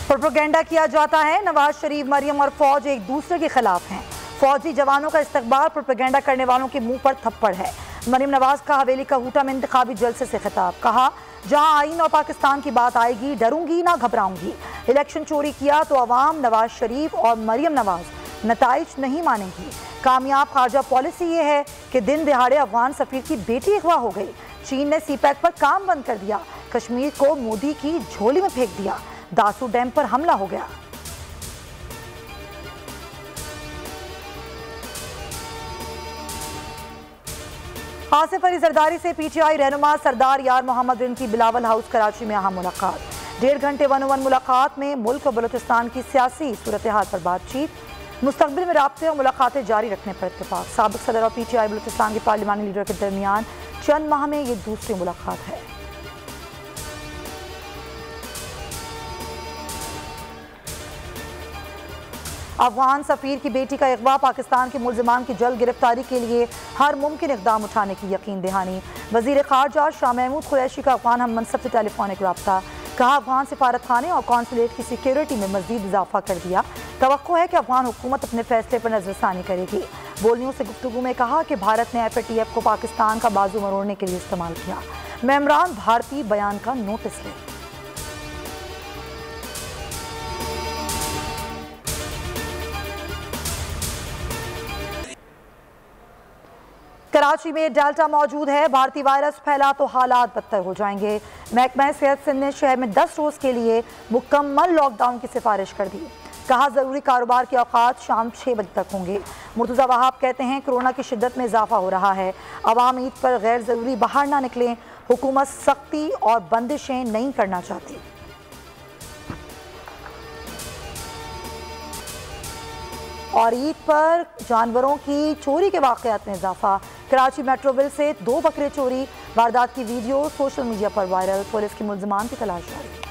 Propaganda किया जाता है नवाज शरीफ, मरियम और फौज एक दूसरे के खिलाफ हैं। फौजी जवानों का इस्तकबाल प्रोपेगेंडा करने वालों के मुंह पर थप्पड़ है। मरियम नवाज का हवेली कहूटा में इंतखाबी जलसे से खिताब, कहा जहां आईन और पाकिस्तान की बात आएगी डरूंगी ना घबराऊंगी। इलेक्शन चोरी किया तो अवाम नवाज शरीफ और मरियम नवाज नताइज नहीं मानेंगी। कामयाब खारजा पॉलिसी ये है कि दिन दिहाड़े अफगान सफीर की बेटी अगवा हो गई। चीन ने सीपैक पर काम बंद कर दिया। कश्मीर को मोदी की झोली में फेंक दिया। दासू डैम पर हमला हो गया। आसिफ अली जरदारी से पीटीआई रहनुमा सरदार यार मोहम्मद रिनकी बिलावल हाउस कराची में अहम मुलाकात। 1.5 घंटे 1-on-1 मुलाकात में मुल्क और बलूचिस्तान की सियासी सूरत हाल पर बातचीत, मुस्तकबिल में राब्ते और मुलाकातें जारी रखने पर इत्तेफाक। साबिक सदर और पीटीआई बलूचिस्तान के पार्लिमानी लीडर के दरमियान चंद माह में ये दूसरी मुलाकात है। अफगान सफीर की बेटी का अगवा, पाकिस्तान के मुल्जिमान की जल्द गिरफ्तारी के लिए हर मुमकिन इक़दाम उठाने की यकीन दहानी। वज़ीर ख़ारजा शाह महमूद कुरैशी का अफगान हम मनसब से टेलीफोनिक रब्ता, कहा अफगान सिफारत खाने और कौंसलेट की सिक्योरिटी में मज़ीद इजाफा कर दिया। तवक्को है कि अफगान हुकूमत अपने फैसले पर नजरसानी करेगी। बोलियों से गुफ्तगू में कहा कि भारत ने FATF को पाकिस्तान का बाजू मरोड़ने के लिए इस्तेमाल किया। मेमरान भारतीय बयान का नोटिस लें। कराची में डेल्टा मौजूद है, भारतीय वायरस फैला तो हालात बदतर हो जाएंगे। महकमा सेहत सिंध ने शहर में 10 रोज़ के लिए मुकम्मल लॉकडाउन की सिफारिश कर दी। कहा ज़रूरी कारोबार के औकात शाम 6 बजे तक होंगे। मुर्तज़ा वहाब कहते हैं कोरोना की शिद्दत में इजाफा हो रहा है, अवाम ईद पर गैर ज़रूरी बाहर ना निकलें। हुकूमत सख्ती और बंदिशें नहीं करना चाहती। और ईद पर जानवरों की चोरी के वाक़यात में इजाफा। कराची मेट्रोविल से 2 बकरे चोरी, वारदात की वीडियो सोशल मीडिया पर वायरल। पुलिस की मुल्ज़िमान की तलाश जारी।